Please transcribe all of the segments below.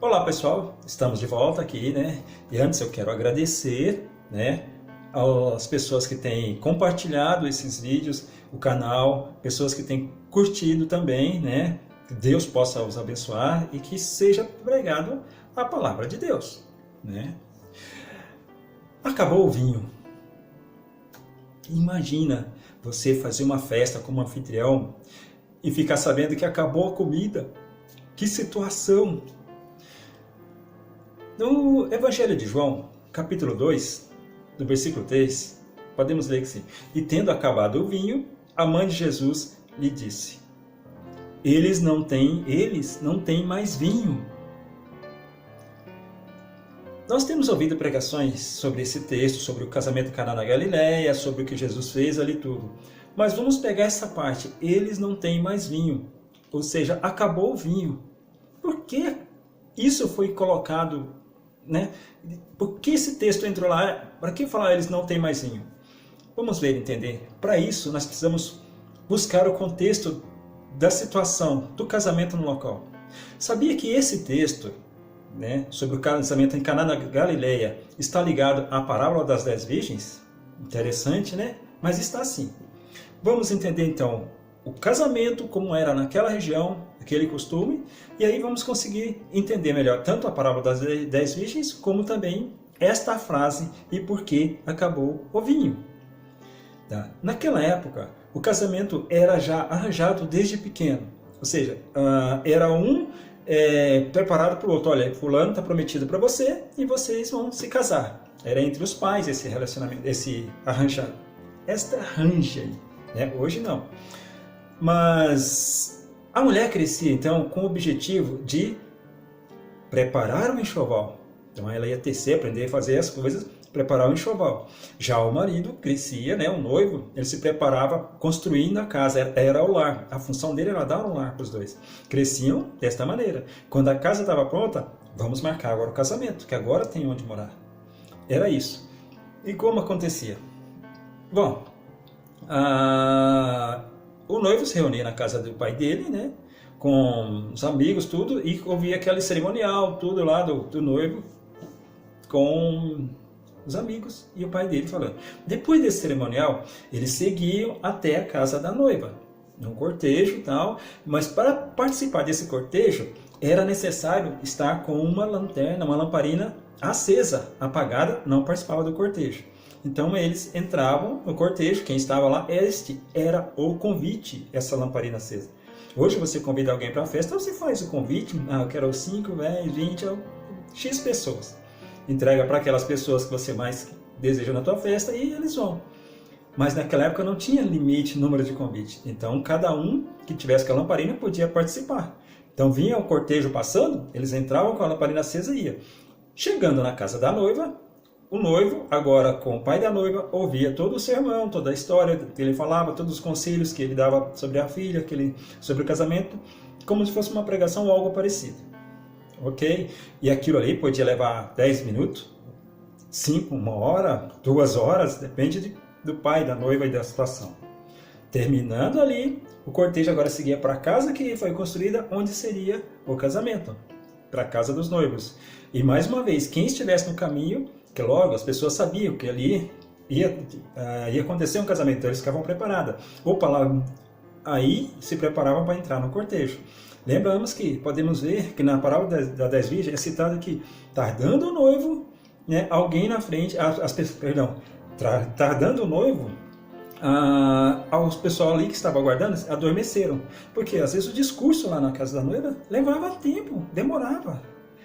Olá pessoal, estamos de volta aqui, né? E antes eu quero agradecer, né, às pessoas que têm compartilhado esses vídeos, o canal, pessoas que têm curtido também, né? Que Deus possa os abençoar e que seja pregado a palavra de Deus, né? Acabou o vinho. Imagina você fazer uma festa como anfitrião e ficar sabendo que acabou a comida. Que situação! No Evangelho de João, capítulo 2, no versículo 3, podemos ler assim: E tendo acabado o vinho, a mãe de Jesus lhe disse: Eles não têm mais vinho. Nós temos ouvido pregações sobre esse texto, sobre o casamento em Caná na Galileia, sobre o que Jesus fez ali tudo. Mas vamos pegar essa parte: eles não têm mais vinho. Ou seja, acabou o vinho. Por que isso foi colocado, né? Por que esse texto entrou lá? Para que falar eles não têm mais vinho? Vamos ver e entender. Para isso, nós precisamos buscar o contexto da situação do casamento no local. Sabia que esse texto, né, sobre o casamento em Caná na Galileia está ligado à parábola das 10 virgens? Interessante, né? Mas está assim. Vamos entender então o casamento, como era naquela região, aquele costume, e aí vamos conseguir entender melhor tanto a parábola das 10 virgens, como também esta frase e por que acabou o vinho. Tá? Naquela época, o casamento era já arranjado desde pequeno, ou seja, era um preparado para o outro. Olha, fulano está prometido para você e vocês vão se casar. Era entre os pais esse relacionamento, esse arranjado. Esta arranja aí, né? Hoje não. Mas a mulher crescia então com o objetivo de preparar o enxoval. Então ela ia tecer, aprender a fazer as coisas, preparar o enxoval. Já o marido crescia, né, o noivo, ele se preparava construindo a casa, era o lar. A função dele era dar um lar para os dois. Cresciam desta maneira. Quando a casa estava pronta, vamos marcar agora o casamento, que agora tem onde morar. Era isso. E como acontecia? Bom, o noivo se reunia na casa do pai dele, né, com os amigos, tudo, e ouvia aquele cerimonial, tudo lá do noivo, com os amigos e o pai dele falando. Depois desse cerimonial, eles seguiam até a casa da noiva, num cortejo e tal, mas para participar desse cortejo, era necessário estar com uma lanterna, uma lamparina acesa, apagada, não participava do cortejo. Então eles entravam no cortejo, quem estava lá, este era o convite, essa lamparina acesa. Hoje você convida alguém para a festa, você faz o convite, eu quero 5, 10, 20, X pessoas. Entrega para aquelas pessoas que você mais deseja na tua festa e eles vão. Mas naquela época não tinha limite, número de convite. Então cada um que tivesse com a lamparina podia participar. Então vinha o cortejo passando, eles entravam com a lamparina acesa e iam. Chegando na casa da noiva, o noivo, agora com o pai da noiva, ouvia todo o sermão, toda a história que ele falava, todos os conselhos que ele dava sobre a filha, sobre o casamento, como se fosse uma pregação ou algo parecido. Ok? E aquilo ali podia levar 10 minutos, 5, 1 hora, 2 horas, depende do pai, da noiva e da situação. Terminando ali, o cortejo agora seguia para a casa que foi construída, onde seria o casamento, para a casa dos noivos. E mais uma vez, quem estivesse no caminho, que logo as pessoas sabiam que ali ia acontecer um casamento, então eles ficavam preparados. Opa, lá, aí se preparavam para entrar no cortejo. Lembramos que podemos ver que na parábola das 10 virgens é citado que, tardando o noivo, né, alguém na frente, tardando o noivo, os pessoal ali que estava aguardando adormeceram. Porque às vezes o discurso lá na casa da noiva levava tempo, demorava.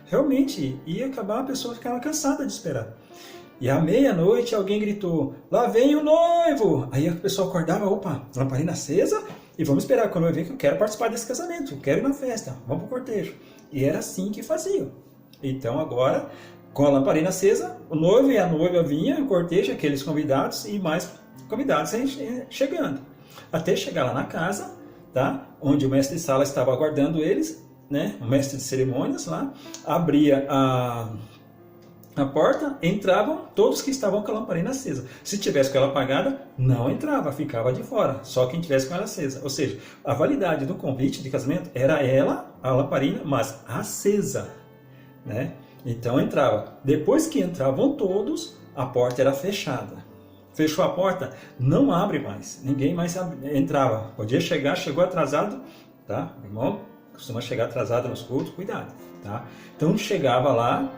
Realmente ia acabar, a pessoa ficava cansada de esperar. E à meia-noite alguém gritou: lá vem o noivo! Aí o pessoal acordava, opa, lamparina acesa, e vamos esperar quando eu ver que eu quero participar desse casamento, eu quero ir na festa, vamos pro cortejo. E era assim que faziam. Então agora, com a lamparina acesa, o noivo e a noiva vinham, o cortejo, aqueles convidados e mais convidados chegando. Até chegar lá na casa, tá? Onde o mestre de sala estava aguardando eles, né? O mestre de cerimônias lá, abria a porta, entravam todos que estavam com a lamparina acesa. Se tivesse com ela apagada, não entrava, ficava de fora, só quem tivesse com ela acesa. Ou seja, a validade do convite de casamento era ela, a lamparina, mas acesa. né? Então entrava. Depois que entravam todos, a porta era fechada. Fechou a porta, não abre mais. Ninguém mais entrava. Podia chegar, chegou atrasado, tá? Irmão, costuma chegar atrasado nos cultos, cuidado, tá? Então chegava lá,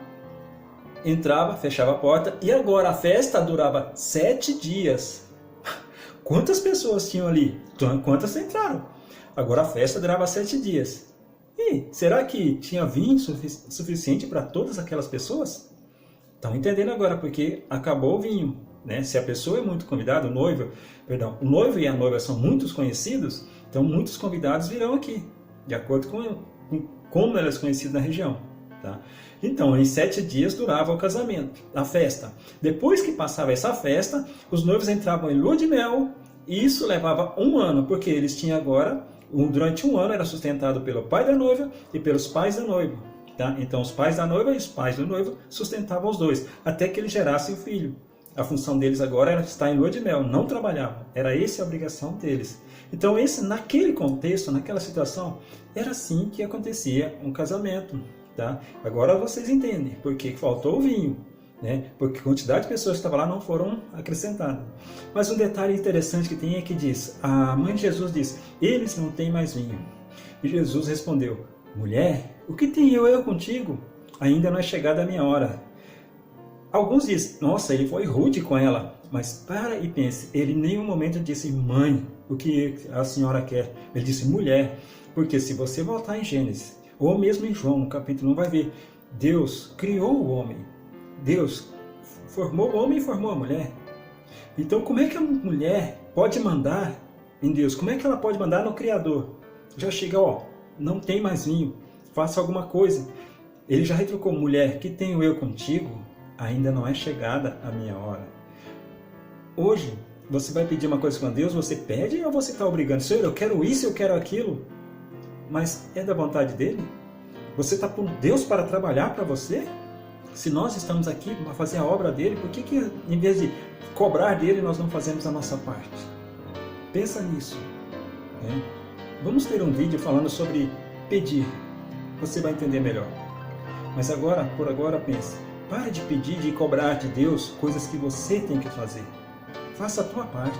entrava, fechava a porta, e agora a festa durava 7 dias. Quantas pessoas tinham ali? Quantas entraram? Agora a festa durava 7 dias. E será que tinha vinho suficiente para todas aquelas pessoas? Estão entendendo agora porque acabou o vinho, né? Se a pessoa é muito convidada, o noivo e a noiva são muitos conhecidos, então muitos convidados virão aqui, de acordo com como elas são conhecidas na região, tá? Então, em 7 dias durava o casamento, a festa. Depois que passava essa festa, os noivos entravam em lua de mel, e isso levava 1 ano, porque eles tinham agora, durante 1 ano, era sustentado pelo pai da noiva e pelos pais da noiva. Tá? Então, os pais da noiva e os pais do noivo sustentavam os dois, até que eles gerassem o filho. A função deles agora era estar em lua de mel, não trabalhavam. Era essa a obrigação deles. Então, naquele contexto, naquela situação, era assim que acontecia um casamento. Tá? Agora vocês entendem porque faltou o vinho, né? Porque a quantidade de pessoas que estavam lá não foram acrescentadas. Mas um detalhe interessante que tem é que diz, a mãe de Jesus diz, eles não têm mais vinho. E Jesus respondeu, mulher, o que tenho eu contigo? Ainda não é chegada a minha hora. Alguns dizem, nossa, ele foi rude com ela. Mas para e pense, ele em nenhum momento disse, mãe, o que a senhora quer? Ele disse, mulher, porque se você voltar em Gênesis, ou mesmo em João, no capítulo 1, vai ver, Deus criou o homem. Deus formou o homem e formou a mulher. Então, como é que a mulher pode mandar em Deus? Como é que ela pode mandar no Criador? Já chega, ó, não tem mais vinho, faça alguma coisa. Ele já retrucou, mulher, que tenho eu contigo? Ainda não é chegada a minha hora. Hoje, você vai pedir uma coisa com Deus, você pede ou você está obrigando? Senhor, eu quero isso, eu quero aquilo. Mas é da vontade dele? Você está por Deus para trabalhar para você? Se nós estamos aqui para fazer a obra dele, por que em vez de cobrar dele, nós não fazemos a nossa parte? Pensa nisso, né? Vamos ter um vídeo falando sobre pedir. Você vai entender melhor. Mas agora, por agora, pense. Pare de pedir, de cobrar de Deus coisas que você tem que fazer. Faça a tua parte.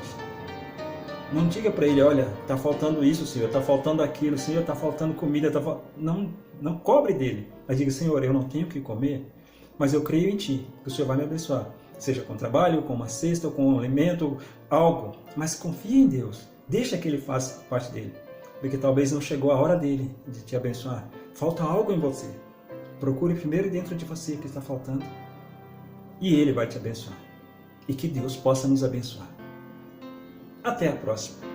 Não diga para ele, olha, está faltando isso, Senhor, está faltando aquilo, Senhor, está faltando comida. Não cobre dele. Mas diga, Senhor, eu não tenho o que comer, mas eu creio em Ti, que o Senhor vai me abençoar. Seja com trabalho, com uma cesta, com um alimento, algo. Mas confia em Deus. Deixa que Ele faça parte dele. Porque talvez não chegou a hora dele de te abençoar. Falta algo em você. Procure primeiro dentro de você o que está faltando. E Ele vai te abençoar. E que Deus possa nos abençoar. Até a próxima.